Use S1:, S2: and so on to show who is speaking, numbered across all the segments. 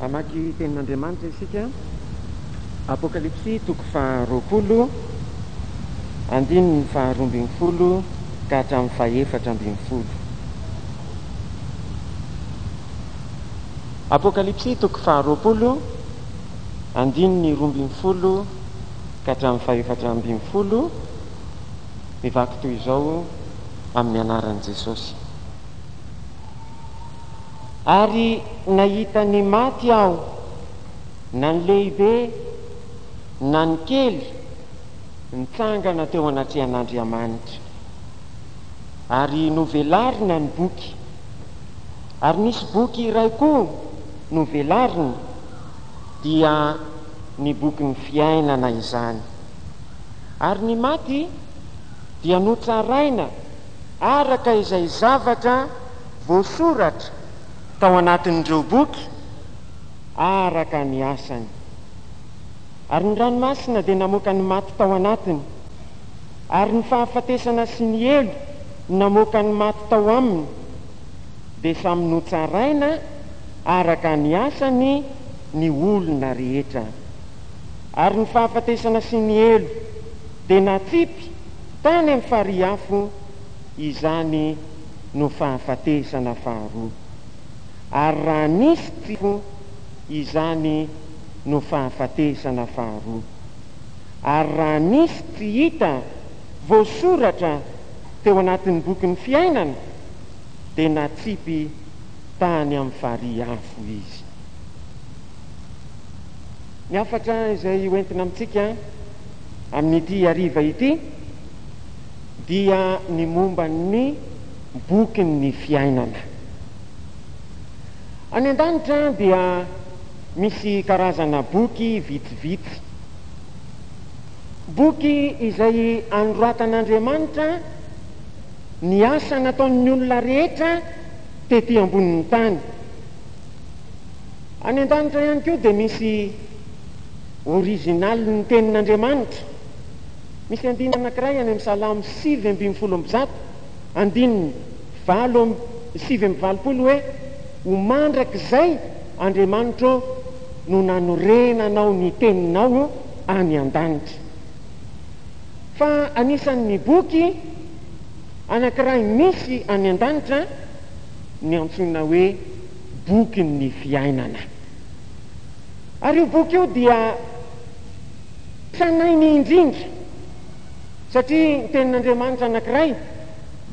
S1: Amaky tenin'Andriamanitra isika. Apokalipsy toko faha-20 andininy faha-12 ka hatramin'ny faha-14. Apokalipsy toko faha-20 andininy 12 ka hatramin'ny faha-14 mivaky toy izao amin'ny anaran'i Jesosy. Ary nahita ny maty aho, na ny lehibe na ny kely, nitsangana teo anatrehan'Andriamanitra, ary novelarina ny boky, ary nisy boky iray koa novelarina, dia ny boky ny fiainana izany. Ary ny maty dia notsaraina araka izay zavatra voasoratra tao anatin'ireo boky araka ny asany. Ary ny ranomasina dia namoaka ny maty tao anatiny, ary ny fahafatesana sy ny elo namoaka ny maty tao aminy, dia samy notsaraina araka ny asany ny olona rehetra. Ary ny fahafatesana sy ny elo dia natsipy tany amin'ny fariafo, izany no fahafatesana faharoa. Ary raha nisy tsifo, izany no fahafatesana faharoa. Ary raha nisy tsy hita voasoratra teo anatin'ny boky ny fiainana, dia natsipy tany amin'ny fariafo izy. Ny afatra izay hoentina amintsika amin'ity hariva ity dia ny momba ny boky ny fiainana. Any an-danitra dia misy karazana boky vitsivitsy, boky izay anoratan'Andriamanitra ny asa nataon'ny olona rehetra tety ambonin'ny tany. Any an-danitra ihany koa dia misy originaly ny tenin'Andriamanitra. Misy andininy anankiray any amin'ny Salamo 7:20 andininy 7:20 hoe: "Homandrak'izay Andriamanitra no nanorenanao ny teninao any an-danitra." Fa anisan'ny boky anankiray misy any an-danitra ny antsoina hoe boky ny fiainana. Ary io boky io dia tranainy indrindra, satria ny tenin'Andriamanitra anankiray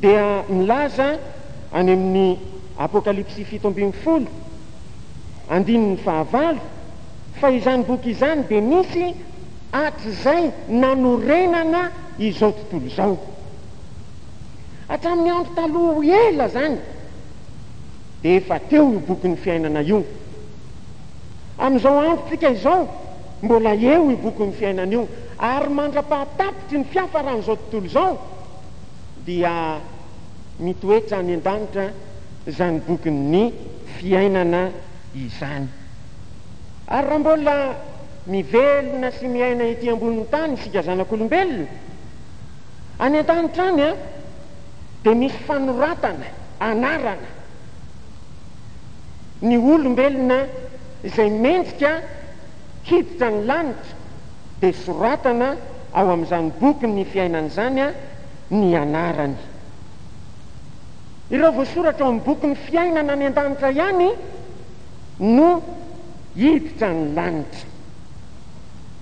S1: dia milaza any amin'ny Apokalipsy 7:10 andininy 9 fa izany boky izany dia nisy hatrizay nanorenana izao tontolo izao. Hatramin'ny andro taloha ela zany dia efa teo io boky ny fiainana io. Amin'izao androtsika izao mbola eo io boky ny fiainana io, ary mandra-pahatapitry ny fiafaran'izao tontolo izao dia mitoetra any an-danitra zany boky ny fiainana izany. Ary raha mbola mivelona sy miaina ety ambonin'ny tany isika zanak'olombelona, any an-danitra any dia misy fanoratana, anarana ny olombelona izay mendrika hiditra ny lanitra, dia soratana ao amin'izany boky ny fiainana izany ny anarany. Ireo voasoratra ao amin'ny boky ny fiainana any an-danitra ihany no hiditra ny lanitra.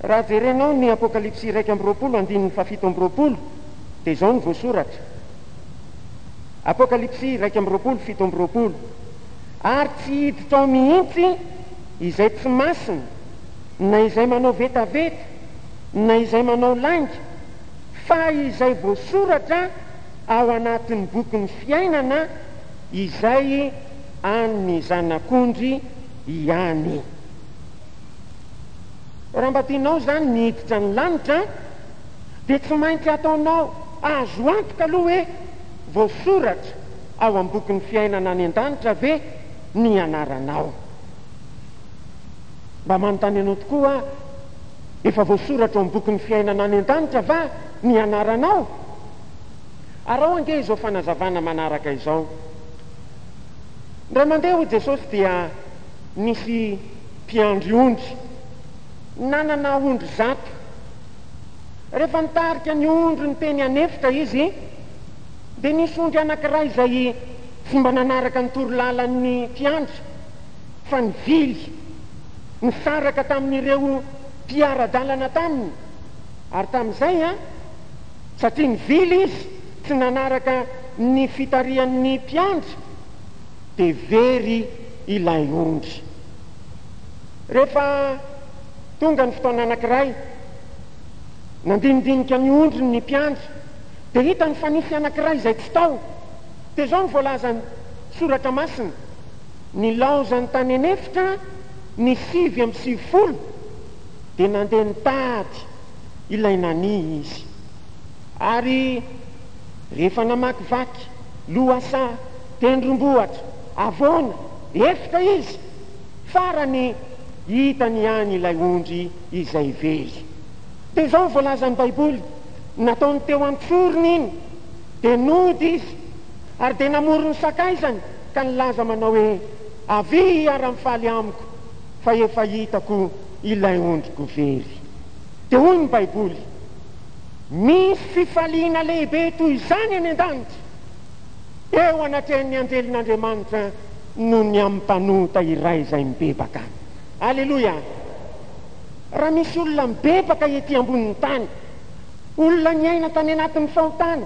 S1: Raha jerenao ny Apokalipsy 1:20 andininy 7:20 dia izao ny voasoratra. Apokalipsy 1:20 7:20: "Ary tsy hiditra ao mihitsy izay tsy masina, na izay manao vetaveta, na izay manao lainga, fa izay voasoratra ao anatin'ny boky ny fiainana izay an'ny zanak'ondry ihany." Raha mba tianao zany ny hiditra ny lanitra, dia tsy maintsy ataonao azo antoka aloha hoe voasoratra ao amin'ny boky ny fiainana any an-danitra ve ny anaranao. Mba manontany anao tokoa: efa voasoratra ao amin'ny boky ny fiainana any an-danitra va ny anaranao? Arao ange izao fanazavana manaraka izao. Raha mandeha ho Jesosy dia nisy mpiandry ondry, nanana ondry zato. Rehefa nitarika ny ondry ny teny anefitra izy, dia nisy ondry anankiray izay tsy mba nanaraka ny torolalan'ny mpiandry, fa nivily, nisaraka tamin'ireo mpiara-dalana taminy. Ary tamin'izay satria nivily izy, tsy nanaraka ny fitarian'ny mpiandry, dia very ilay ondry. Rehefa tonga ny fotoana anankiray, nandinidinika ny ondry ny mpiandry, dia hita ny fa nisy anankiray izay tsy tao. Dia izao ny voalazany soratra masina: ny laozany tany anefitra ny 7:50, dia nandeha nitady ilay nani izy. Ary rehefa namakivaky lohasa, tendrombohatra, avoana, efitra izy, farany hitany ihany ilay ondry izay very. Dia izao voalazan'ny baiboly: nataony teo an-tsorony iny, dia nody izy, ary dia namorony sakaizany, ka nilaza manao hoe: avy ara-mifaly amiko, fa efa hitako ilay ondriko very. Dia hoy ny baiboly: misy fifaliana lehibe toy izany any an-danitra eo anatrehan'ny anjelin'Andriamanitra no ny amin'ny mpanota iray izay mibebaka. Alleloia! Raha misy olona mibebaka ety ambonin'ny tany, olona niaina tany anatin'ny fahotana,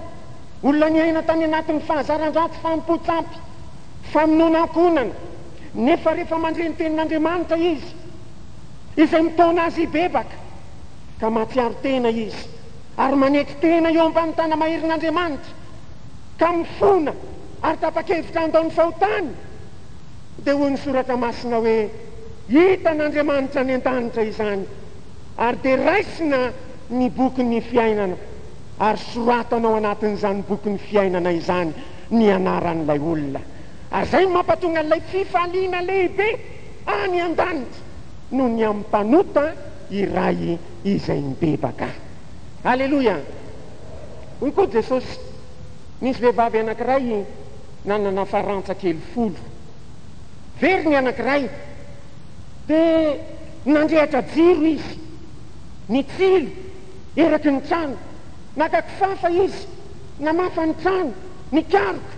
S1: olona niaina tany anatin'ny fahazaran-dratsy, fampotsampy, famononan-konana, nefa rehefa mandre ny tenin'Andriamanitra izy, izay mitona azy hibebaka, ka matsiaro tena izy, ary manety tena eo ambany tana mahirin'Andriamanitra, ka mifona ary tapa-kevitra andaon'ny fahotany, dia hoy ny soratra masina hoe: hitan'Andriamanitra ny an-danitra izany, ary dia raisina ny bokyny fiainana, ary soratanao anatin'izany bokyny fiainana izany ny anaran'ilay olona. Ary izay mampatonga ilay fifaliana lehibe any an-danitra no ny amin'ny mpanota iray izay mibebaka. Alleloia! Hoy koa Jesosy: nisy vehivavy anankiray nanana farantsakely 10. Very ny anankiray, dia nandrehatra jiro izy, ny tsilo eraky ny trano, nakakifafa izy, namafa ny trano, ny karoka,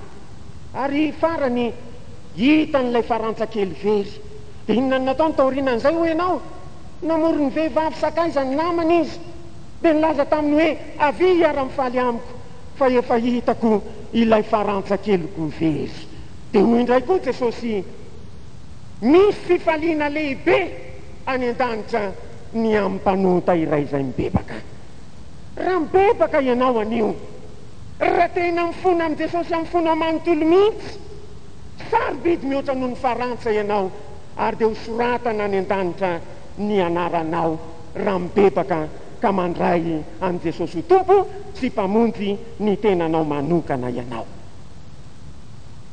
S1: ary farany hitan'ilay farantsakely very. Dia inona ny nataony taorinan'izay ho ianao? Namorony vehivavy sakaizany namany izy, dia nilaza taminy hoe: avy ara-mifaly amiko, fa efa hitako ilay farantsakelyko very. Dia hoy indray koa Jesosy: misy fifaliana lehibe any an-danitra ny amin'ny mpanota iray izay mibebaka. Raha mibebaka ianao anio, raha tena mifona amin'i Jesosy amin'ny fona manontolo mihitsy, sarobidy mihoatra noho ny farantsa ianao, ary dia ho soratana any an-danitra ny anaranao raha mibebaka ka mandray an' Jesosy ho tompo sy mpamonjy ny tenanao manokana ianao.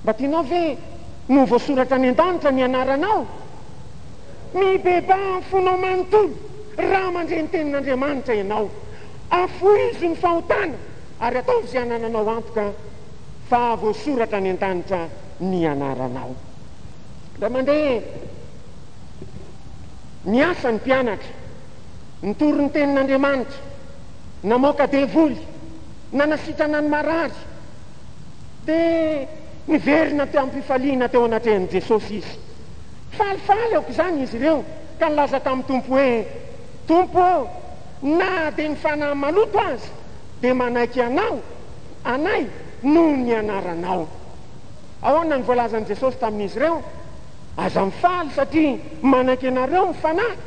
S1: Mba tianao ve no voasoratra any an-danitra ny anaranao? Mibeba amin'ny fonao manontolo raha mandre ny tenin'Andriamanitra ianao, afoizo ny fahotana, ary ataovy izay anananao antoka fa voasoratra any an-danitra ny anaranao. Da mandeha miasa ny mpianatra, nitoro ny tenin'Andriamanitra, namoaka devoly, nanasitrana ny marary, dia niverina teo am-pifaliana teo anatrehan'i Jesosy izy. Falifaly aoko izany izy ireo, ka nilaza tamin'ny Tompo hoe: Tompo, na dia ny fanahy maloto azy, dia manaiky anao, anay, noho ny anaranao. Ahoana ny voalazan'i Jesosy tamin'izy ireo? Aza mifaly satria manaiky anareo ny fanahy,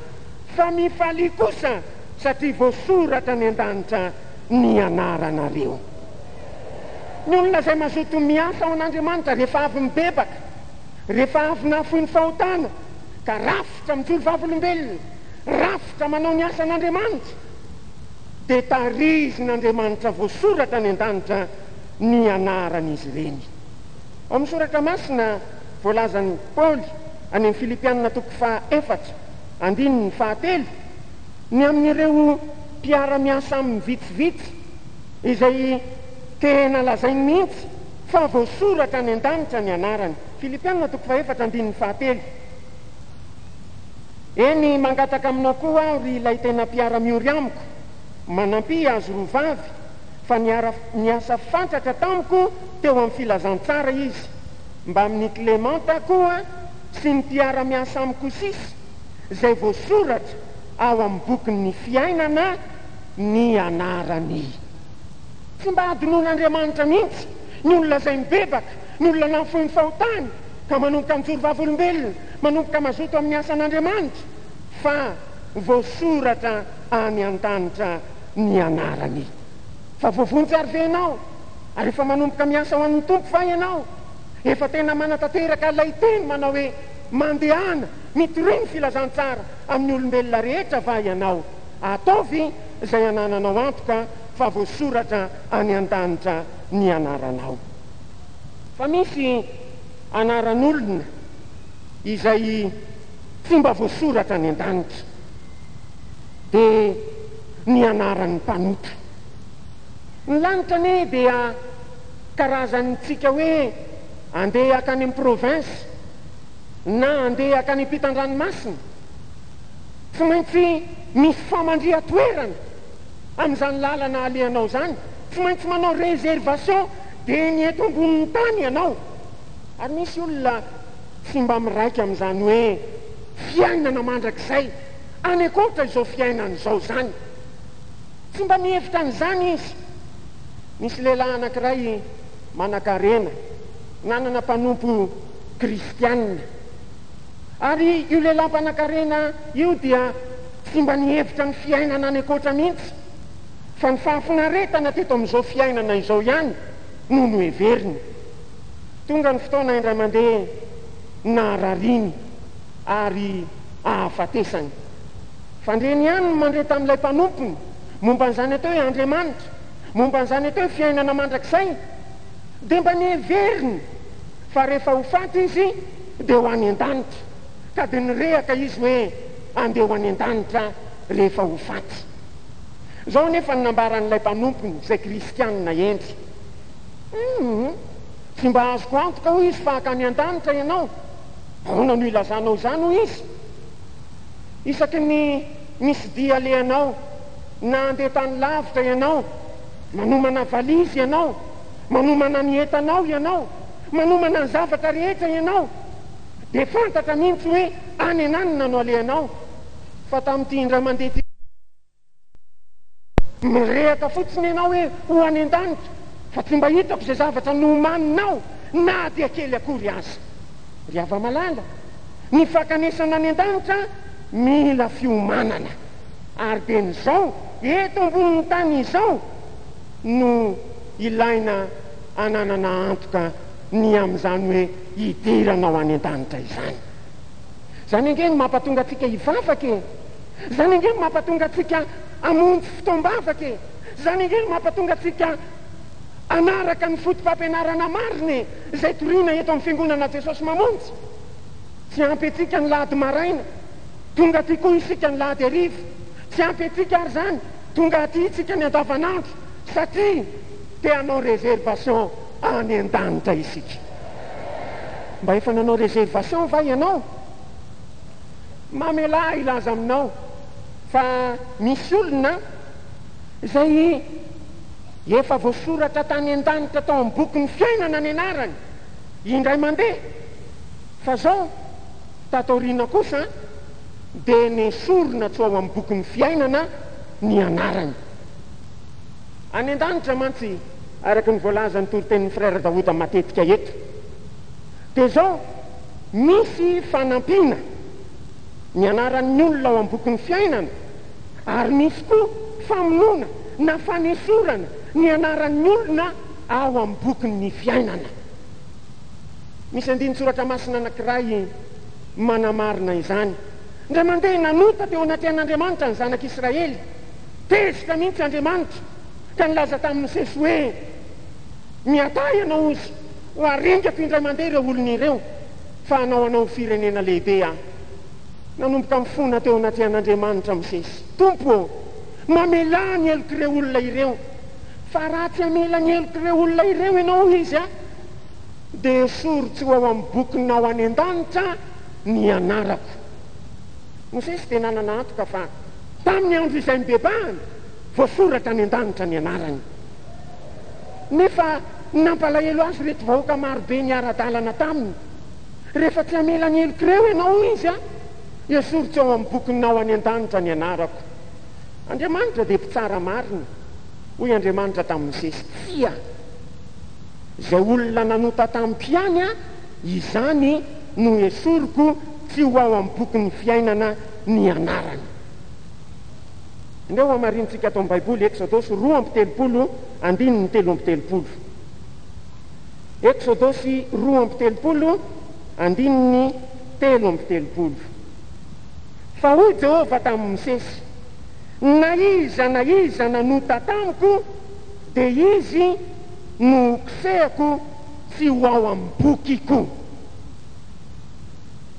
S1: fa mifaly kosa satria voasoratra ny an-danitra ny anaranareo. Ny olona izay mazoto miasa ao an'Andriamanitra rehefa avy mibebaka, rehefa avy nafoy ny fahotana, ka rafitra mijolo vavolombelona, rafitra manao ny asan'Andriamanitra, dia tarizin'Andriamanitra voasoratra ny an-danitra ny anaran'izy ireny. Ao amin'ny soratra masina voalazan'ny Paoly any amin'ny Filipianina 4:4-9, ny amin'ireo mpiara-miasa amin'ny vitsivitsy izay tena lazainy mihitsy fa voasoratra ny an-danitra ny anarany. Filipianina 4:4-5. eny mangataka aminao koa aho ry ilay tena mpiara-miory amiko manampy azo rovavy fa niasa fantatra tamiko teo amin'ny filazantsara izy mba amin'ny Clémenta koa sy ny mpiara-miasa amiko sisy izay voasoratra ao amin'ny bokin'ny fiainana ny anarany. Tsy mba adonon'Andriamanitra mihitsy ny olona izay mibebaka, ny olona nafoiny fahotany ka manomboka mijoro olombelona, manomboka mazoto amin'ny asan'Andriamanitra, fa voasoratra any an-danitra ny anarany. Fa voavonjy venao ary efa manomboka miasa ho an'ny tompo fa ianao efa tena manatanteraka ilay teny manao hoe mandehana mitoriny filazantsara amin'ny olombelona rehetra va ianao. Ataovy izay anananao antoka fa voasoratra any an-danitra ny anaranao. Fa misy anaran'olona izay tsy mba voasoratra any an-danitra dia ny anaran'ny mpanoto. Ny lanitra ne dia karazan'tsika hoe andeha akany amin'ny province na andeha akany ampitan-dranomasina, tsy maintsy misy famandria-toerana amin'izany lalana alehanao zany, tsy maintsy manao réservation dia ny eto ambonin'ny tany ianao. Ary misy olona tsy mba miraika amin'izany hoe fiainana mandrakizay any akoatra izao fiainan'izao zany, tsy mba mihevitra an'izany izy. Misy lehilahy anankiray manan-karena, nanana mpanompo kristianina, ary io lehilahy mpanan-karena io dia tsy mba nihevitra ny fiainana any akoatra mihitsy, fa ny fahafinaretana teto amin'izao fiainana izao ihany no noheveriny. Tonga ny fotoana indray mandeha narariny ary ahafatesany. Fandreny ihany no mandre tamin'ilay mpanompony momba an'izany atao hoe Andriamanitra, momba an'izany atao hoe fiainana mandrakizay, dia mba niheveriny fa rehefa ho faty izy dia ho any an-danitra, ka dia nirehaka izy hoe andeha ho any an-danitra rehefa ho faty. Zao nefa ny nambaran'ilay mpanompony izay kristianina endry. Tsy mba azoko antoka hoy izy fa akany an-danitra ianao, ahoana no ilazanao izany hoy izy? Isaky ny misy dia alehanao na andeha tany lavitra ianao, manomana valizy ianao, manomana ny entanao ianao, manomana ny zavatra rehetra ianao, dia fantatra mihitsy hoe any ananina no alehanao. Fa tamin'ity indray mandeha ty mirehaka fotsiny ianao hoe ho any an-danitra, fa tsy mba hitako izay zavatra nomaninao na dia kely akory azy. Ry hava-malala, ny fakanesana any an-danitra mila fiomanana, ary dia n'izao eto ambonin'ny tany izao no ilaina ananana antoka ny amin'izany hoe hidiranao any an-danitra izany. Zany ange no mampatonga atsika hivavaka e, zany ange no mampatonga atsika amonjy fotoam-bavaka e, zany ange no mampatonga atsika anaraka ny fotom-pampianarana mariny izay toriana eto amin'ny fiangonana Jesosy mamonjy. Tsy ampy atsika ny lahady maraina, tonga aty koa isika ny lahady hariva. Tsy ampy atsika ary zany, tonga aty isika ny andavanandro, satria te hanao réservation any an-danitra isika. Mba efa nanao réservation va ianao? Mamela ilaza aminao fa misy olona izay efa voasoratra tany an-danitra tao amin'ny boky ny fiainana ny anarany indray mandeha, fa zao tatoriana kosa dia nesorina tsy ao amin'ny boky ny fiainana ny anarany. Any an-danitra mantsy araka ny voalaza ny toritenin'ny frère Daouda matetika eto, dia zao misy fanampiana ny anaran'ny olona ao amin'ny boky ny fiainana, ary misy koa famonoana na fanesorana ny anaran'ny olona ao amin'ny boky ny fiainana. Misy andiny soratra masina anankiray manamarina izany. Indray mandeha nanota teo anaty an'Andriamanitra ny zanak'Israely, tezitra mihitsy Andriamanitra ka nilaza tamin'ny sesy hoe miatay ianao izy ho aringako indray mandeha ireo olona ireo fa hanao firenena lehibe aho. Nanomboka mifona teo anaty an'Andriamanitra misesy, Tompo mamela ny heloka ireo olona ireo, fa raha tsy hamela ny heloka ireo olona ireo ianao izy dia sorotsy ho ao amin'ny bokinao any an-danitra ny anarako. Mosesy dia nanana antoka fa tamin'ny andro izay mibebahana voasoratra ny an-danitra ny anarany. Nefa nampalahelo azy reto vahoaka marobe ny ara-dalana taminy. Rehefa tsy hamelany elokireo ianao izy a, esoritsy ao amin'ny bokinao any an-danitra ny anarako. Andriamanitra dia mpitsara marina. Hoy Andriamanitra tamin'ny Mosesy, tsia izay olona nanota tam-piany a, izany no esoriko tsy ho ao amin'ny boky ny fiainana ny anarany. Indreo hamarintsika atao amin'ny baiboly Exodosy 2:3-7. Exodosy 2:3-7. Fa hoy Jehova tamin'ny Mosesy, na iza nanota tamiko dia izy no kisehako tsy ho ao amin'ny bokiko.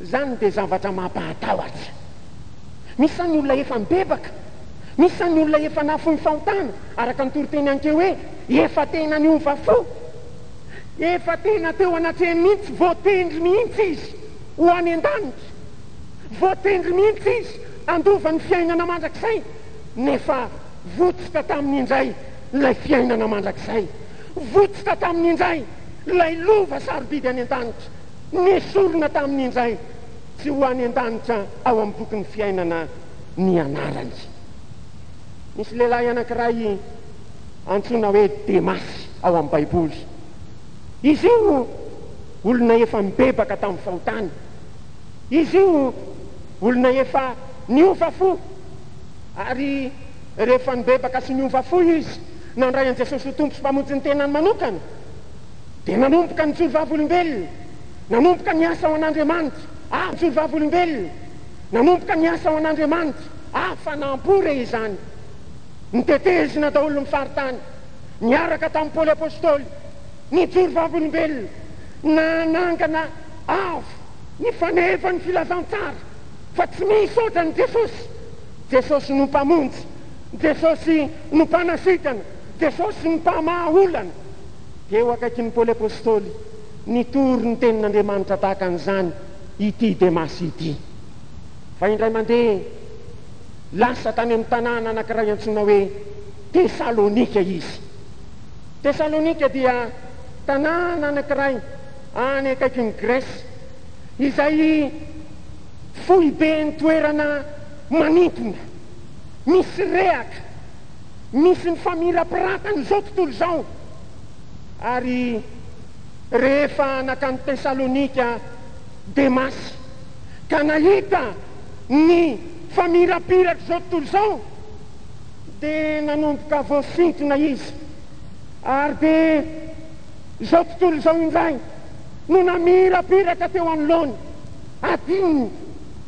S1: Zany dia zavatra mampahatahotra. Misy ny olona efa mibebaka, misy ny olona efa nafony fahotana, araka ny toriteny ankeo hoe efa tena niova fo, efa tena teo anatrehany mihitsy, voatendry mihitsy izy ho any an-danitra, voatendry mihitsy izy andova ny fiainana mandrakizay. Nefa votsika tamin'ny indray ilay fiainana mandrakizay, votsika tamin'ny indray ilay lova sarobidy any an-danitra, nesorina tamin'ny indray tsy ho any an-danitra ao amin'ny bokin'ny fiainana ny anarany. Misy lehilahy anankiray antsoina hoe Demasy ao amin'ny baiboly. Izy io olona efa mibebaka tamin'ny fahotana, izy io olona efa niova fo, ary rehefa nibebaka sy niova fo izy, nandray an' Jesosy ho tompo sy mpamonjy ny tenany manokana, dia nanomboka ny solo-vavolombelona, nanomboka ny asa ao an'Andriamanitra, ny solo-vavolombelona, nanomboka ny asa ao an'Andriamanitra, fanampory izany, nitetezina daholo ny faritany, niaraka tamin'ny Paoly apôstôly, ny solo-vavolombelona, nanangana avo ny faneva ny filazantsara, fa tsy misy oatra ny Jesosy. Jesosy no mpamonjy, Jesosy no mpanasikana, Jesosy no mpamaha olana. Dia eo akaiky ny Paoly apôstôly nitory ny tenin'Andriamanitra tahaka an'izany ity Demasy ity. Fa indray mandeha lasa tany amin'ny tanàna anankiray antsoina hoe Tesalonika izy. Tesalonika dia tanàna anankiray any akaiky ny Grèce, izay fohy be ny toerana manintona, misy rehaka, misy ny famirapiratany zao tontolo zao. Ary rehefa nakany Tesalonika Demasy ka nahita ny famirapiratra zao tontolo zao, dia nanomboka voasintona izy. Ary dia zao tontolo zao indray no namirapiratra teo anoloany, adininy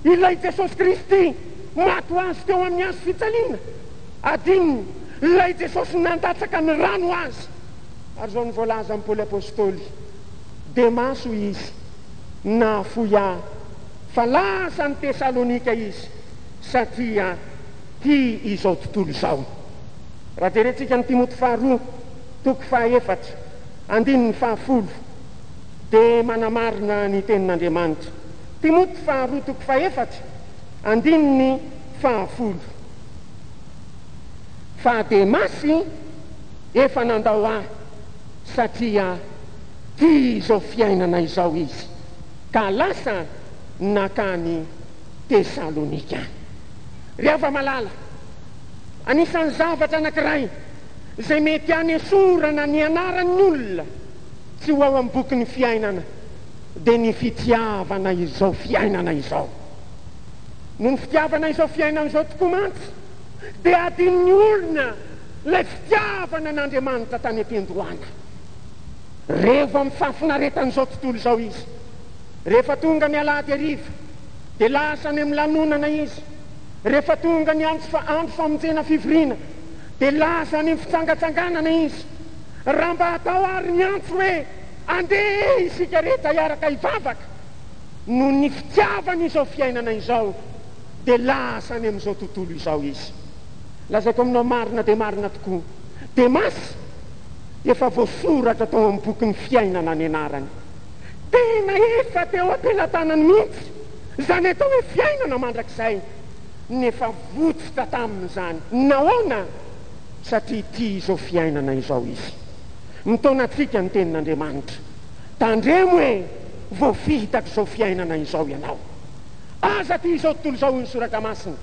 S1: ilay Jesosy Kristy maty ho azy teo amin'ny azo fitsaliana, adininy ilay Jesosy nandatsaka ny rano azy. Ary zao ny voalaza amin'ny Paoly apôstôly, Demasy izy nafoya, fa lasa ny Tesalonika izy satria ty izao tontolo zao. Raha jerentsika ny Timoty 2:4-7 dia manamarina ny tenin'Andriamanitra. Timoty 2:4-7. Fa Demasy efa nandao ahy satria ty izao fiainana izao izy, ka lasa nakany Tesalonika. Ry hava malala, anisan'ny zavatra anankiray izay mety hanesorana ny anaran'ny olona tsy ho ao amin'ny bokin'ny fiainana dia ny fitiavana izao fiainana izao. No ny fitiavana izao fiainana izao tokoa mantsy dia adin'ny olona ilay fitiavana n'Andriamanitra tany am-piandohana. Rehefa mifafinaretan'izao tontolo izao izy, rehefa tonga ny alahady hariva dia lasa any amin'ny lanonana izy, rehefa tonga ny andro famonjena fivoriana dia lasa any amin'ny fitsangatsanganana izy. Raha mba atao ary ny antso hoe andeha isika rehetra hiaraka hivavaka, no ny fitiavana izao fiainana izao dia lasa any amin'izao tontolo izao izy. Lazaiko aminao marina dia marina tokoa, Demasy efa voasoratra tao amin'ny bokin'ny fiainana ny anarany. Tena efa teo am-pelantanany mihitsy izany atao hoe fiainana mandrakizay. nefa votsitra tamin'izany nahoana satria tia izao fiainana izao izy. Mitaonantsika ny tenin'Andriamanitra, tandremo hoe voafitaka izao fiainana izao ianao. Aza tia izao tontolo izao ny soratra masina,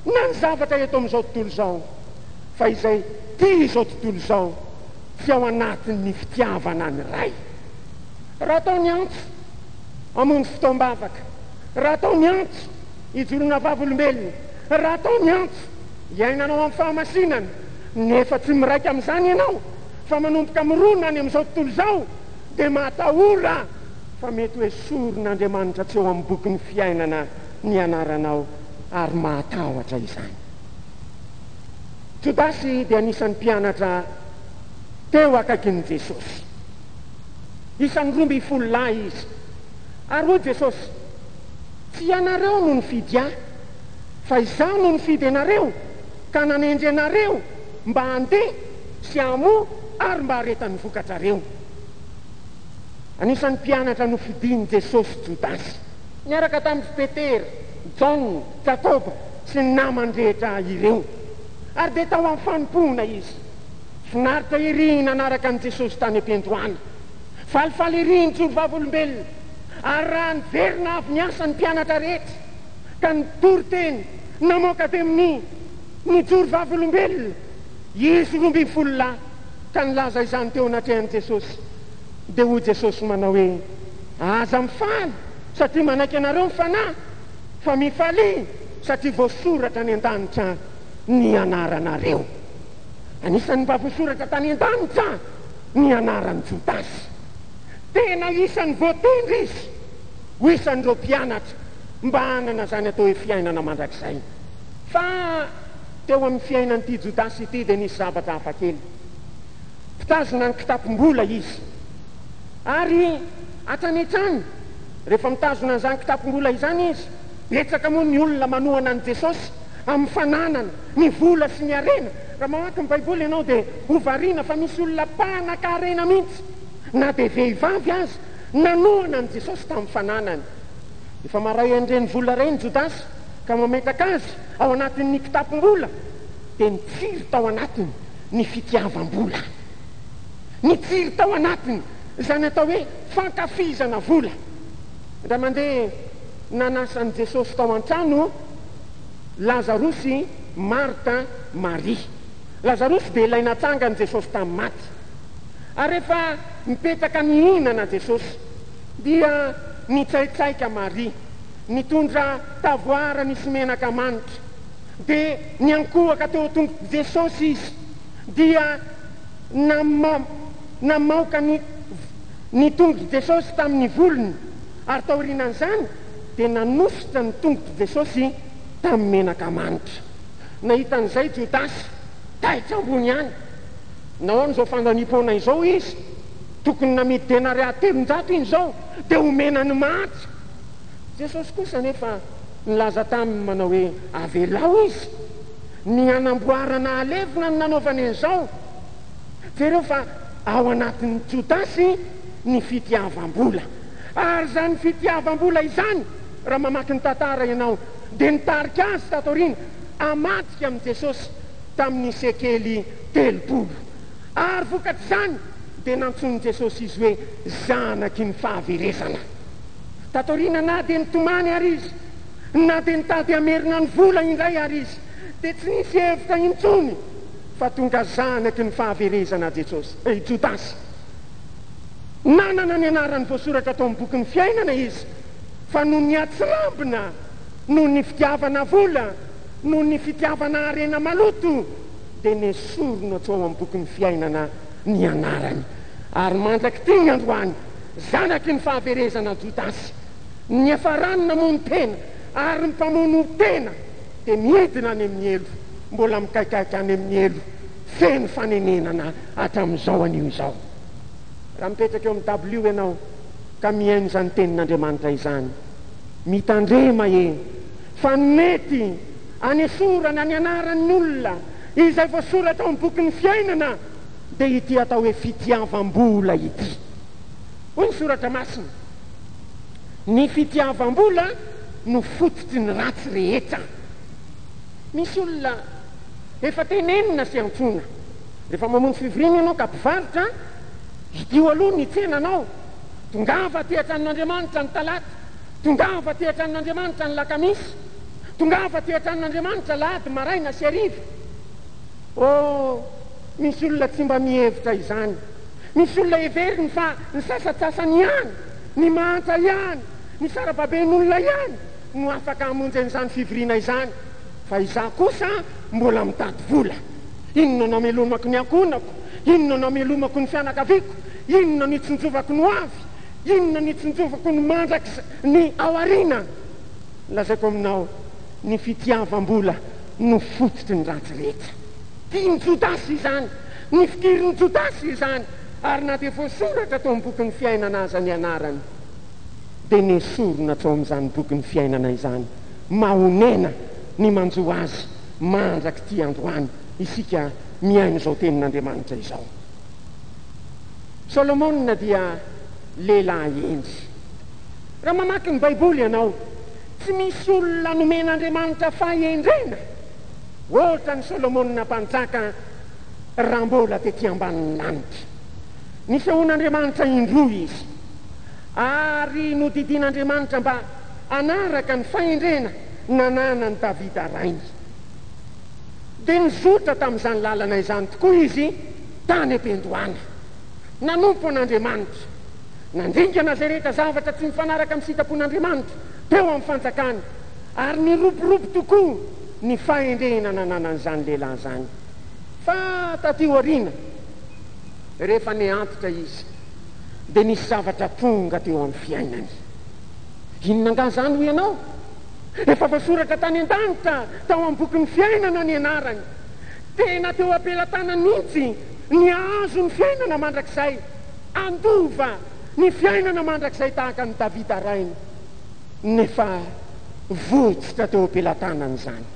S1: na ny zavatra eto amin'izao tontolo izao, fa izay tia izao tontolo izao tsy ao anatin'ny fitiavana ny ray. Raha atao ny antso amon'ny fotoam-bavaka, raha atao ny antso hijorona vavolombelona, raha atao ny antso iainanao amin'ny fahamasinana, nefa tsy miraika amin'izany ianao fa manomboka mirona any amin'izao tontolo izao, dia matahola fa mety hoe soron'Andriamanitra tsy eo amin'ny boky fiainana ny anaranao, ary mahatahotra izany. Jodasy dia anisan'ny mpianatra teo akaikin'i Jesosy, isan'ny 12 lahy izy. Ary hoy Jesosy, tsy ianareo no nifidy ahy, fa izaho no nifidy ianareo ka nanendry ianareo mba handeha sy hamoa ary mba haretany vokatrareo. Anisan'ny mpianatra nofidiany Jesosy Jodasy, niaraka tamin'ny Petera, John, Jakoba sy ny namany rehetra ireo. Ary dia tao amin'ny fanompoana izy, finaritra iry nanaraka an' Jesosy tany am-piandohana, falifaly iry ny joro vavolombelona. Ary raha niverina avy niasa ny mpianatra rehetra ka nitory teny namoaka be ny joro vavolombelona, izy 12 lahy ka nilaza izany teo anatrehan'i Jesosy. Dia hoy Jesosy manao hoe, aza mifaly satria manaiky ianareo ny fanahy, fa mifaly satria voasoratra ny an-danitra ny anaranareo. Anisan'ny mba voasoratra tany an-danitra ny anaran'ny Jodasy. Tena isan'ny voatendry izy ho isan'ireo mpianatra mba hanana zany atao hoe fiainana mandrakizay. Fa teo amin'ny fiainan'ity Jodasy ity dia nisy zavatra hafakely. Mpitazona ny kitapom-bola izy, ary hatranetrany rehefa mitazona an'izany kitapom-bola izany izy, betsaka moa ny olona manohana an' Jesosy amin'ny fananana ny vola sy ny arena. Raha mamaky ny baiboly ianao dia hovariana fa misy olona mpanan-karena mihitsy, na dia vehivavy azy, nanohana an' Jesosy tamin'ny fananany. Efa maray an'ireny vola ireny Jodasy ka mametaka azy ao anatin'ny kitapom-bola, dia nitsiry tao anatiny ny fitiavam-bola, nitsiry tao anatiny izany atao hoe fankafizana vola. Raha mandeha nanasan'i Jesosy tao an-trano Lazarosy, Marta, Maria. Lazarosy dia ilay natsanga n' Jesosy tamin'ny maty. Ary rehefa mipetraka nihinana Jesosy dia nitsaitsaika Maria, nitondra tavoara nisy menaka manitra, dia niankohaka teo tongotra Jesosy izy, dia namaoka ny tongotra Jesosy tamin'ny volony, ary taorianan'izany dia nanositra ny tongotra Jesosy tamin'ny menaka manitra. Nahitan'izay Jodasy taitra ambony any. Nahoana izao fandaniam-poana izao izy, tokony namidy denariat 300 iny izao dia homenany mahatrika. Jesosy kosa nefa nilaza taminy manao hoe avelao izy, ny anamboarana alevina ny nanaovany an'izao. Jereo fa ao anatin'ny Jodasy ny fitiavam-bola. Ary zany fitiavam-bola izany, raha mamaky ny tantara ianao, dia nitarika azy tatoriana amatsika amin'i Jesosy tamin'ny sekely 30. Ary vokatr'izany dia nantsony Jesosy izy hoe zanaky ny fahaverezana. Tatoriana na dia nitomany ary izy, na dia nitady amerina ny vola indray ary izy, dia tsy nisy hevitra intsony fa tonga zanaky ny fahaverezana Jesosy, Jodasy. Nanana ny anarany voasoratra atao amin'ny boky ny fiainana izy, fa noho ny atsirambina, noho ny fitiavana vola, noho ny fitiavana arena maloto, dia nesorona atao amin'ny boky ny fiainana ny anarany. Ary mandraky ty ny androany, zanaky ny fahaverezana Jodasy, ny afaranina mono tena, ary ny mpamono tena dia miedina any amin'ny elo, mbola mikaikaiky any amin'ny elo, feno fanenenana hatramin'izao anio izao. Raha mipetraka eo amin'ny dabilio ianao ka mihaino izany tenin'Andriamanitra izany, mitandrema fa mety anesorana ny anaran'ny olona izay voasoratra ao amin'ny boky ny fiainana dia ity atao hoe fitiavam-bola ity. Hoy ny soratra masina, ny fitiavam-bola no fototry ny ratsy rehetra. misy olona efa tenenina sy antsona rehefa mamonjy fivorina ianao ka mpivarotra idio aloha ny tsenanao tongava ty antranon'Andriamanitra ny talata, tongava ty antranon'Andriamanitra ny lakamisy, tongava ty antranon'Andriamanitra lahady maraina sy hariva. Misy olona tsy mba mihevitra izany. Misy olona heveriny fa ny sasatsasany ihany, ny mantra ihany, ny sarababen'olona ihany no afaka hamonjy an'izany fivoriana izany. Fa izaho kosa mbola mitady vola. Inona no amelomako ny ankonako, inona no amelomako ny fianakaviako, inona no itsinjovako ny avy, inona no itsinjovako ny mandraky ny aoriana. Lazaiko aminao, ny fitiavam-bola no fototry ny ratsy rehetra. Tiany Jodasy izany, ny fikirin'ny Jodasy izany, ary na dia voasoratra tao amin'ny bokin'ny fiainana aza ny anarany, dia nesorona tao amin'izany bokin'ny fiainana izany, mahonena ny manjo azy mandraky ty androany isika miaino izao tenin'Andriamanitra izao. Solomona dia lehilahy enjy. Raha mamaky ny baiboly ianao, tsy misy olona nomen'Andriamanitra fahendrena ohatra ny Solomona mpanjaka raha mbola tetỳ ambanin'ny lanitra. Nisehoan'Andriamanitra indroa izy, ary nodidian'Andriamanitra mba anaraka ny fahendrena nanana ny Davida rainy. Dia nizotra tamin'izany lalana izany tokoa izy tany am-piandohana. Nanompo an'Andriamanitra, nandingana zay rehetra zavatra tsy mifanaraka amin'ny sitrapon'Andriamanitra teo amin'ny fanjakana, ary niroporopo tokoa ny fahendrena nananan'izany lehilahy izany. Fa taty aoriana, rehefa niantitra izy, dia nisy zavatra tonga teo amin'ny fiainany. Inona nga zany ho ianao? Efa voasoratra tany an-danitra tao amin'ny bokin'ny fiainana ny anarany. Tena teo am-pelantanany mihitsy ny azo ny fiainana mandrakizay, andova ny fiainana mandrakizay tahaka ny Davida rainy, nefa votsitra teo am-pelantanany izany.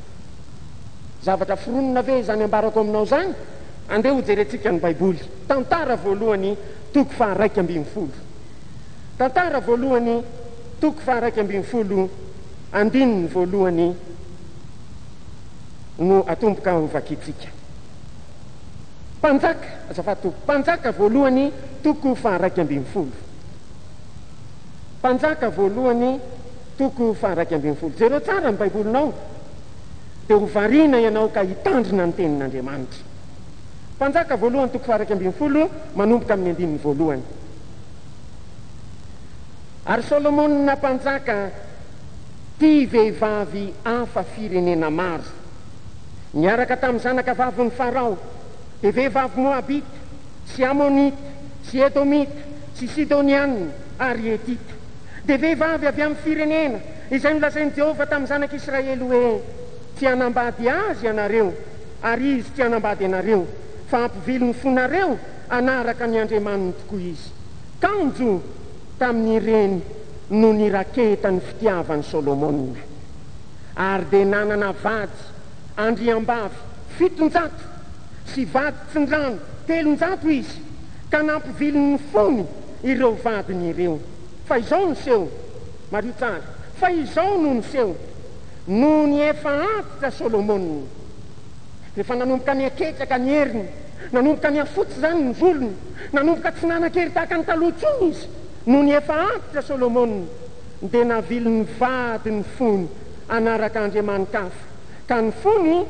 S1: Zavatra foronina ve zany ambarako aminao zany? Andeha ho jerentsika ny baiboly. Tantara voalohany toko faha 1:12. Tantara voalohany toko faha 1:12, andininy voalohany no atomboka ho vakitsika. Mpanjaka, azafady, mpanjaka voalohany toko faha 1:12. Mpanjaka voalohany toko faha 1:12. Jereo tsara ny baibolinao dia ho variana ianao ka hitandrina ny tenin'Andriamanitra. Mpanjaka voalohany toko faha 1:12 manomboka amin'ny andininy voalohany. Ary Solomona mpanjaka ty vehivavy hafa firenena maro, niaraka tamin'ny zanaka vavin'ny Farao, dia vehivavy Moabita sy Amonita sy Edomita sy Sidoniana ary Etita, dia vehivavy avy amin'ny firenena izay nolazain'i Jehovah tamin'ny zanak'Israely hoe tsy hanambady azy ianareo, ary izy tsy hanambady ianareo, fa hampiviliny fonareo anaraka ny Andriamaniny tokoa izy. Kanjo tamin'ireny no niraketa ny fitiavan'ny Solomona, ary dia nanana vady andriam-bavy 700 sy vady tsindrano 300 izy, ka nampiviliny fony ireo vadiny ireo. Fa izao ny seho, mario tsara, fa izao no ny seho no ny efa antitra Solomona. Rehefa nanomboka ny aketraka ny heriny, nanomboka ny afotsy zany ny volony, nanomboka tsy nanan-kery tahaka ny taloha intsony izy, no ny efa antitra Solomona, dia naviliny vady ny fony anaraka Andriamanikafa, ka ny fony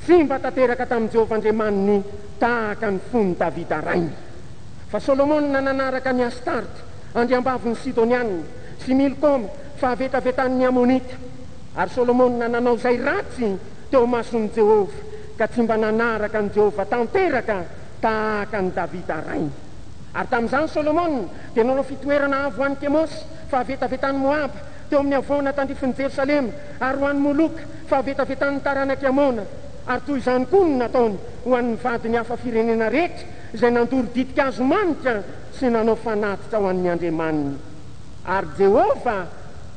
S1: tsy mba tanteraka tamin'i Jehovah Andriamaniny tahaka ny fony Davida rainy. Fa Solomona nanaraka ny Astarta, andriambavy ny Sidoniana, sy Milkoma, fahavetavetan'ny Amonita. Ary Solomona nanao zay ratsy teo mason'i Jehovah, ka tsy mba nanaraka ny Jehovah tanteraka tahaka ny Davida rainy. Ary tamin'izany Solomona dia nanao fitoerana avo ho an'ny Kemosy, fahavetavetan'ny Moaba, teo amin'ny avoana tandrifin'ny Jerosalema, ary ho an'ny Moloka, fahavetavetan'ny taranaky Amona. Ary toy izany koa no nataony ho an'ny vadiny hafa firenena rehetra izay nandory ditika azo manitra sy nanao fanatitra ho an'ny Andriamaniny. Ary Jehovah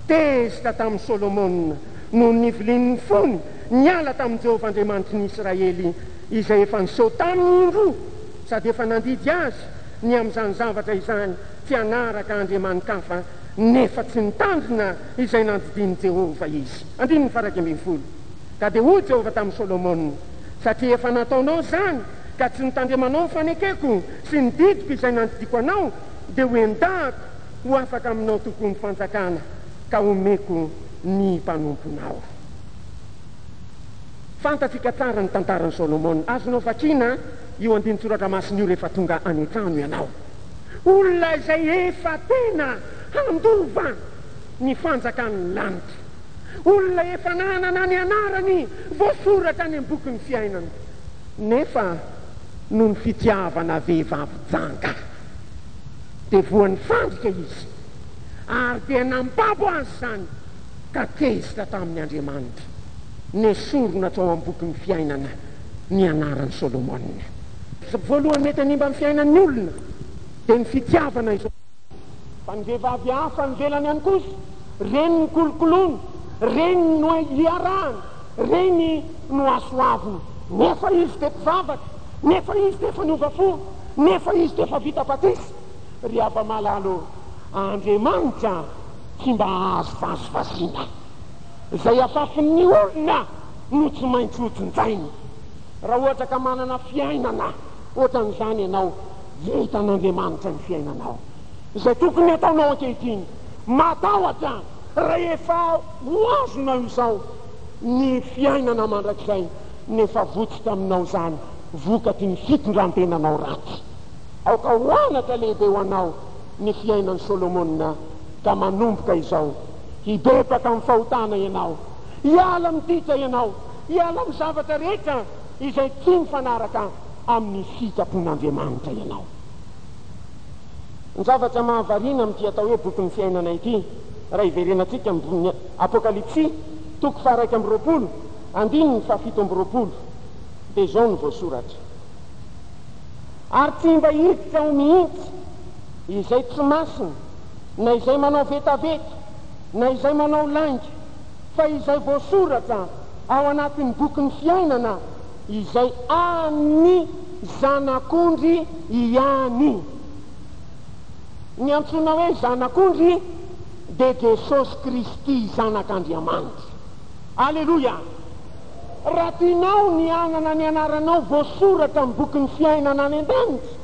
S1: tezitra tamin'ny Solomona no nivilin'ny fony niala tamin'ny Jehovah Andriamanitry ny Israely izay efa niseho taminy indroa, sady efa nandidy azy ny amin'izany zavatra izany tsy hanaraka Andriamanikafa, nefa tsy nitandrina izay nandidiany Jehovah izy. Andininy faha 1:12. ka dia hoy Jehovah tamin'ny Solomona, satria efa nataonao zany ka tsy nitandremanao ny fanekeko sy ny didiko izay nanodidiko anao, dia ho endahako ho afaka aminao tokoa ny fanjakana ka omeko ny mpanomponao. Fantatsika tsara ny tantaran'ny Solomona. Azonao vakiana io andiny soratra masina io rehefa tonga any an-trano ianao. Olona izay efa tena handova ny fanjakan'ny lanitra, olona efa nanana ny anarany voasoratra any am-bokin'ny fiainana, nefa no ny fitiavana vehivavy janga dia voan'ny fandrika izy, ary dia nampabo azy zany ka tezitra tamin'ny Andriamanitra, nesorona tao am-bokin'ny fiainana ny anaran'ny Solomona. Voalohany mety hanimba amin'ny fiainan'ny olona dia ny fitiavana izo, fa ny vehivavy hafa nivelany ihany kosa, reny ny kolokoloana, reny no iarahana, reny no asoavina, nefa izy dia mpivavaka, nefa izy dia efa niova fo, nefa izy dia efa vita patisa. Ry ava-malalo, Andriamanitra tsy mba azo fahazofasiana. Izay afafin'ny olona no tsy maintsy hotsinjainy. Raha ohatra ka manana fiainana ohatran'izany ianao, hitan'Andriamanitra ny fiainanao. Izay tokony ataonao ankehitriny, matahotra raha efa hoazonao izao ny fiainana mandrakizay, nefa votsika aminao zany vokatry ny fitondrantenanao ratsy. Aoka hoanatra lehibe ho anao ny fiainan'ny Solomona, ka manomboka izao hibebaka amin'ny fahotana ianao, hiala mititra ianao, hiala amin'ny zavatra rehetra izay tsy mifanaraka amin'ny fitsapon'Andriamanitra ianao. Ny zavatra mahavariana amin'ity atao hoe bokin'ny fiainana ity, raha hiverenantsika amin'ny Apokalipsy toko 1:20, andininy 7:20, dia izao no voasoratra: ary tsy mba hiditra ho mihitsy izay tsy masina, na izay manao vetaveta, na izay manao lainga, fa izay voasoratra ao anatin'ny bokin'ny fiainana izay any zanak'ondry ihany. Ny antsoina hoe zanak'ondry dia Jesosy Kristy, zanak'Andriamanitra. Alleluia! Raha tianao ny anana ny anaranao voasoratra amin'ny bokin'ny fiainana any an-danitra,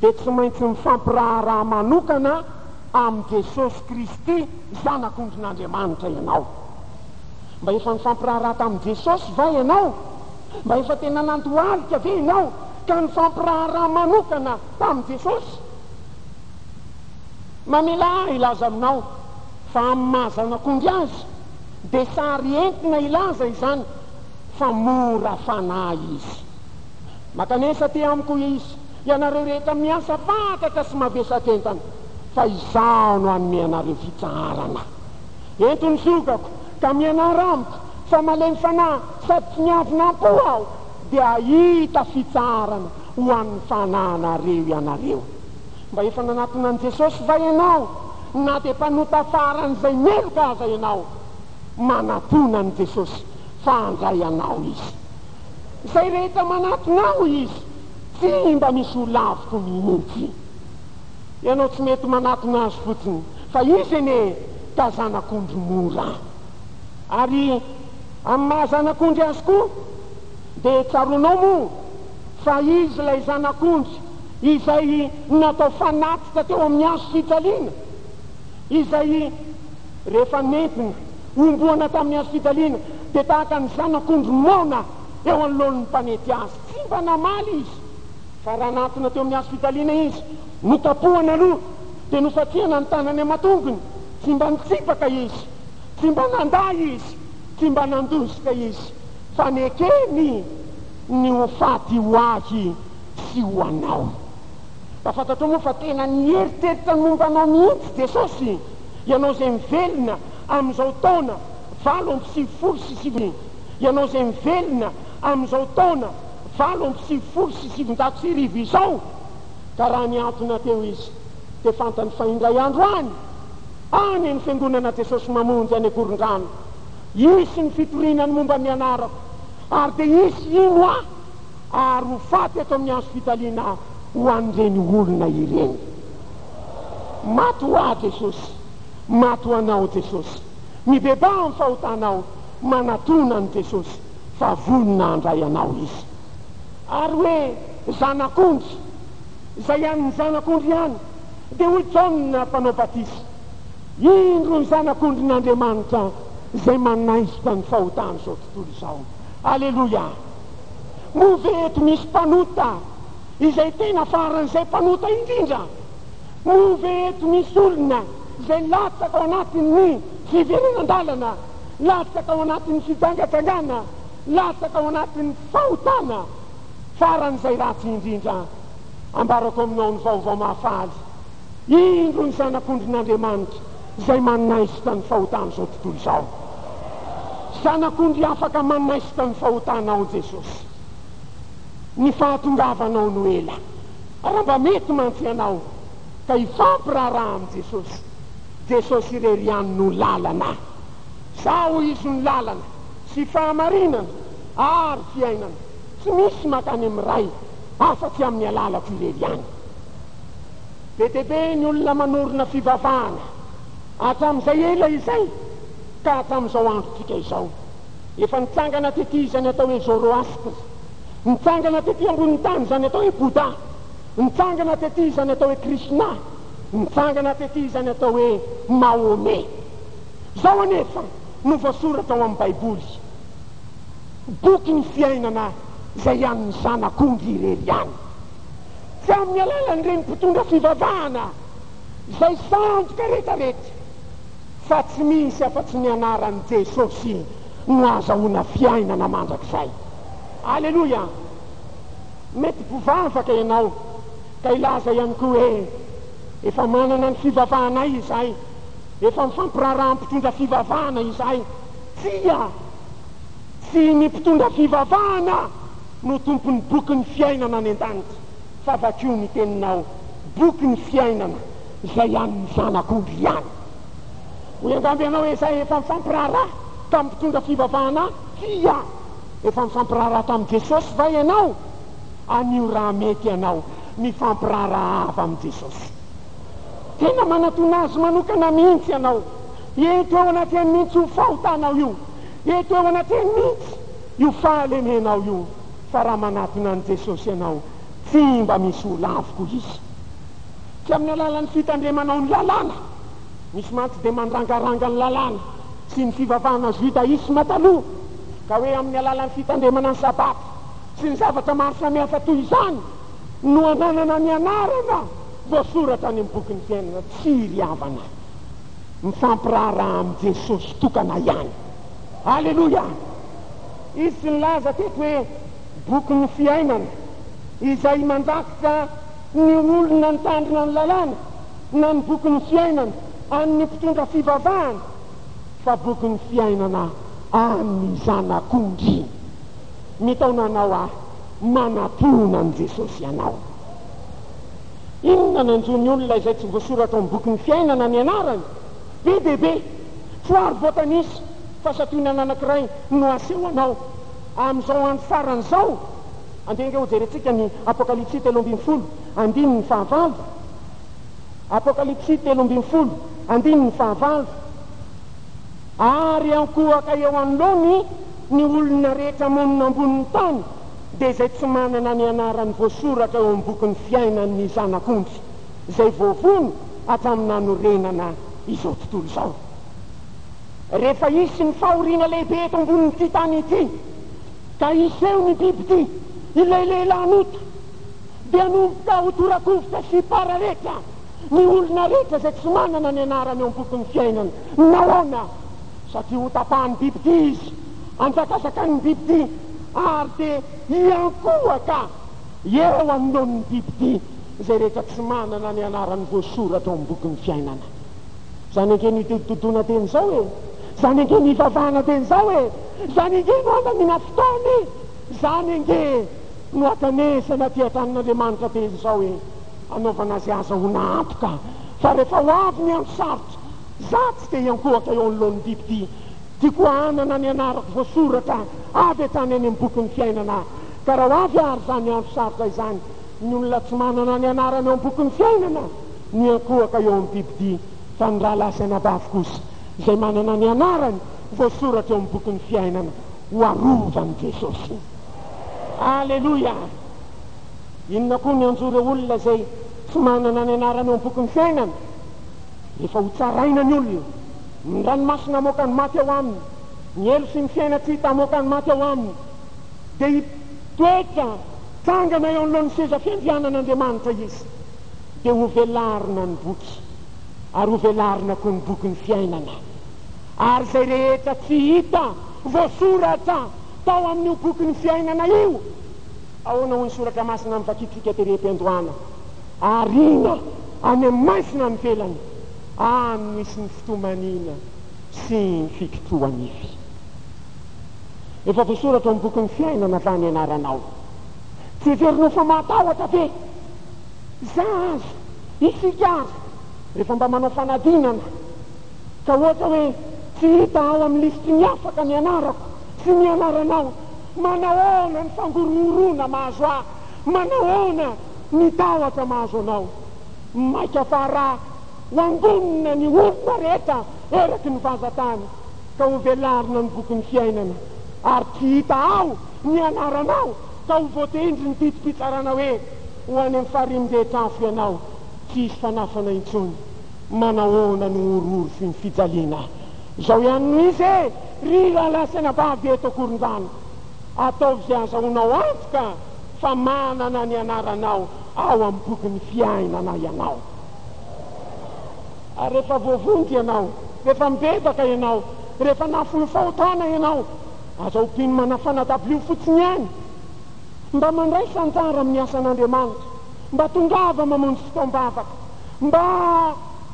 S1: dia tsy maintsy mifampiraharaha manokana amin'ny Jesosy Kristy, zanak'ondrin'Andriamanitra ianao. Mba efa nifampiraharaha tamin'i Jesosy va ianao? Mba efa tena nandohalika ve ianao ka nifampiraharaha manokana tamin'i Jesosy? Mamela ilaza aminao fa amin'ny maha-zanak'ondry azy dia sary entina ilaza izany fa mora fanahy izy. Makanesa ty amiko izy, ianareo rehetra miasa fantatra sy mavesa-tentana, fa izaho no anome anareo fitsarana. Ento ny sokako ka mianara amiko fa malemy fanahy sady tsy miavina am-po aho, dia ahita fitsarana ho an'ny fanahinareo ianareo. Mba efa nanatona an'i Jesosy va ianao? Na dia mpanota faran'izay meloka aza ianao, manatona an'i Jesosy fa handray anao izy. Izay rehetra manatonao izy, tsy mba misy ho laviko mihitsy. Ianao tsy mety manatona azy fotsiny, fa izy ene ka zanak'ondry mora. Ary amin'ny maha zanak'ondry azy koa dia tsaronao moa fa izy ilay zanak'ondry izay natao fanatitra teo amin'ny hazo fijaliana, izay rehefa nentina omboana tamin'ny hazo fijaliana dia tahaka ny zanak'ondry mona eo anoloan'ny mpanety azy, tsy mba namaly izy, fa raha natona teo amin'ny hazo fijaliana izy, notapohana aloha dia nofatriana ny tanany amatongony, tsy mba nitsipaka izy, tsy mba nanday izy, tsy mba nandosika izy, fa nekeny ny ho faty ho ahy sy ho anao. Fa fantatro moa fa tena nieritreritra ny mombanao mihitsy Jesosy, ianao izay mivelona amin'izao taona 8 ianao izay mivelona amin'izao taona 8 izao, ka raha niantona teo izy dia fantany fa indray andro any ny fiangonana Jesosy mamonjy any Korondrano, isy ny fitorinany momba ny anarako, ary dia isy ino aho ary ho faty eto amin'ny hazo fitaliana ho an'ireny olona ireny. Maty ho ahy Jesosy, maty ho anao Jesosy, mibeba amin'ny fahotanao, manatona ny Jesosy fa vonina andray anao izy. Ary hoe zanak'ondry izay ihan'ny zanak'ondry ihany dia hoy Jaona mpanao batisy, indro ny zanak'ondrin'Andriamanitra izay manaisika ny fahotana izao tontolo izao. Alleloia. Move eto misy mpanota izay tena faran'izay mpanota indrindra. Move eto misy olona izay latsaka ao anatin'ny fiverenan-dalana, latsaka ao anatin'ny fidangatsangana, latsaka ao anatin'ny fahotana, faran'izay ratsy indrindra. Ambarako aminao ny vaovao mahafaly, indro ny zanak'ondrin'Andriamanitra izay manaisika ny fahotana izao tontolo izao. Zanak'ondry afaka manaisika ny fahotanao Jesosy. Ny fahatongavanao no ela. Raha mba mety mantsy ianao ka hifampiraharaha amin'ny Jesosy. Jesosy irery ihany no lalana. Sao izy ny lalana sy fahamarinana ary fiainana. Tsy misy makany amin'ny ray afa-tsy amin'ny alalako irery ihany. Be dia be ny olona manorina fivavahana hatramin'izay ela izay ka hatramin'izao androtsika izao. Efa nitsangana tety izany atao hoe Zoroastra, nitsangana tety ambony tany izany atao hoe Bouddha, nitsangana tety izany atao hoe Krishna, nitsangana tety izany atao hoe Mahomet. Zao anefa no voasoratra ao amin'ny Baiboly, boky ny fiainana izay ihan'ny zanak'ondry irery ihany. Tsy amin'ny alalan'ireny mpitondra fivavahana izay sandoka rehetrarehetra, fa tsy misy afa-tsy ny anaran'i Jesosy no azahoana fiainana mandrakizay. Alleloia. Mety mpivavaka ianao ka ilaza ihany koa hoe efa manana ny fivavahana izahay, efa mifampiraharaha mpitondra fivavahana izahay. Tsia, tsy ny mpitondra fivavahana no tompon'ny boky ny fiainana any an-danitra, fa vakio ny teninao boky ny fiainana izay ihan'ny zanak'ondry ihany. Hoy angamby ianao hoe izay efa mifampiraharaha tamin'ny mpitondra fivavahana? Tsia, efa mifampiraharaha tamin'i Jesosy va ianao? Anio raha mety ianao mifampiraharaha avy amin'i Jesosy. Tena manatona azy manokana mihitsy ianao. Eto eo anatin'ny mihitsy io fahotanao io, eto eo anatin'ny mihitsy io fahalemenao io. Fa raha manatona an'i Jesosy ianao, tsy mba misy ho laviko izy. Tsy amin'ny alalan'ny fitandremanao ny lalàna, misy mantsy dia mandrangaranga ny lalàna sy ny fivavahana judaisma taloha, ka hoe amin'ny alalan'ny fitandremana ny sabata sy ny zavatra maro samihafa toy izany no ananana ny anarana voasoratra any amin'ny boky ny fiainana. Tsy ry havana, mifampiraharaha amin'ny Jesosy tokana ihany. Alleloia. Izy sy nilaza teto hoe boky ny fiainana izay mandrafitra ny olona nitandrina ny lalàna, na ny boky ny fiainana amin'ny mpitondra fivavahana, fa boky ny fiainana amin'ny zanak'ondry. Mitaonanao manatona ny Jesosy ianao. Inona nanjony olona izay tsy voasoratra amin'ny boky ny fiainana ny anarany? Be dia be, tsy ary voatanisa fa satonana anankiray no aseho anao amin'izao andro faran'izao. Andenge ho jerentsika ny Apokalipsy 3:10, andininy fahavalo. Apokalipsy 3:10, andininy fahavalo. Ary ankohaka eo anoloany ny olona rehetra monina ambonin'ny tany, dia izay tsy manana ny anarany voasoratra eo amin'ny boky ny fiainan'ny zanak'ondry, izay voavono hatramin'ny hanorenana izao tontolo izao. Rehefa isy ny fahoriana lehibe eto ambonin'ity tany ity, ka iseho ny biby ity, ilay lehilahinota, dia nomboka ho torakovitra sy pararehetra ny olona rehetra izay tsy manana ny anarany eo amin'ny boky ny fiainana. Nahoana? Satria ho tapahany biby ity izy, anjakazakany biby ity, ary dia iankohaka eo anoloan'ny biby ity izay rehetra tsy manana ny anarany voasoratra eo amin'ny boky ny fiainana. Zany ange ny toditodona teny izao e, zany ange ny ivavahana teny izao e, zany ange no andamina fotoana e, zany ange no atanesana ty an-tranon'Andriamanitra teny izao e, anaovana azy aza ho naantoka. Fa rehefa ho avy ny andro sarotra, za tsy te iankohaka eo anoloan'ny biby ity, tiako hanana ny anarako voasoratra avy etany any amin'ny boky ny fiainana. Ka raha ho avy ary zany andro sarotra izany, ny olona tsy manana ny anarany eo amin'ny boky ny fiainana ny ankohaka eo amin'ny biby ity, fa ny rahalahy sy anabavy kosa izay manana ny anarany voasoratra eo amin'ny bokin'ny fiainana ho arovany Jesosy. Aleloia. Inona koa ny anjore olona zay tsy manana ny anarana eo amin'ny bokin'ny fiainana? Rehefa ho tsaraina ny olona, ny ranomasina moka ny maty ao aminy, ny elo sy ny fiaina tsy hita moka ny maty ao aminy, dia hitoetra tsangana eo anoloan'ny seza fiandrianan'Andriamanitra izy, dia ho velarina ny boky, ary ho velarina koa ny bokin'ny fiainana. Ary zay rehetra tsy hita voasoratra tao amin'io bokin'ny fiainana io, ahoana ho ny soratra masina amin'ny vakitsika terem-piandohana, arina any amin'ny maisina ny velany, any misy ny fitomanina sy ny fikitoanify. Efa voasoratra amin'ny bokin'ny fiainana fa ny anaranao. Tsy heverinao fa matahotra ve? Zaza, isika azy, rehefa mba manao fanadinana, ka ohatra hoe tsy hita ao amin'ny listy ny afaka ny anarako sy ny anaranao, manahoana ny fangorongorona mahazo ahy, manahoana ny tahotra mahazo anao? Maika fara hoangonina ny olona rehetra eraky ny vazatany, ka ho velarina ny bokin'ny fiainana, ary tsy hita ao ny anaranao, ka ho voatendry ny pitipitsarana hoe ho any amin'ny farimon-dehitrafo ianao, tsy isy fanafana intsony. Manahoana ny ororo sy ny fijaliana? Zao ihany no izy e, ry lalasena bavy eto Korondrano, ataovy izay azahoanao antoka fa manana ny anaranao ao amin'ny bokin'ny fiainana ianao. Ary rehefa voavonjy ianao, rehefa mibebaka ianao, rehefa nafoy fahotana ianao, aza ompino manafana dabilio fotsiny ihany, mba mandray sanjara amin'ny asan'Andriamanitra, mba tongava mamonjy fotoam-bavaka, mba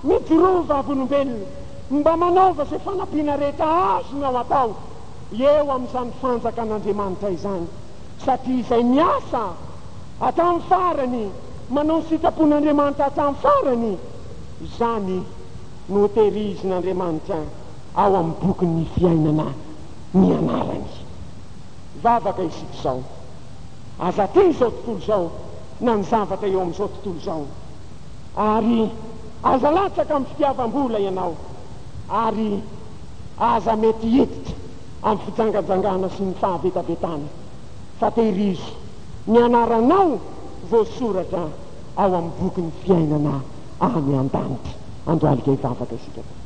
S1: midorova avolombelona, mba manaova izay fanampiana rehetra azo no ao atao eo amin'izany fanjaka an'Andriamanitra izany, satria izay miasa hatramin'ny farany, manao ny sitrapon'Andriamanitra hatramin'ny farany, izany no tehirizin'Andriamanitra ao amin'ny bokin'ny fiainana ny anarany. Vavaka isika izao, aza ty izao tontolo izao na ny zavatra eo amin'izao tontolo izao, ary aza latsaka amin'ny fitiavam-bola ianao, ary aza mety hiditra amin'ny fijangajangana sy ny fahavetabetana, fa tehirizo ny anaranao voasoratra ao amin'ny bokin'ny fiainana any an-danitra. Androalika hivavaka isika.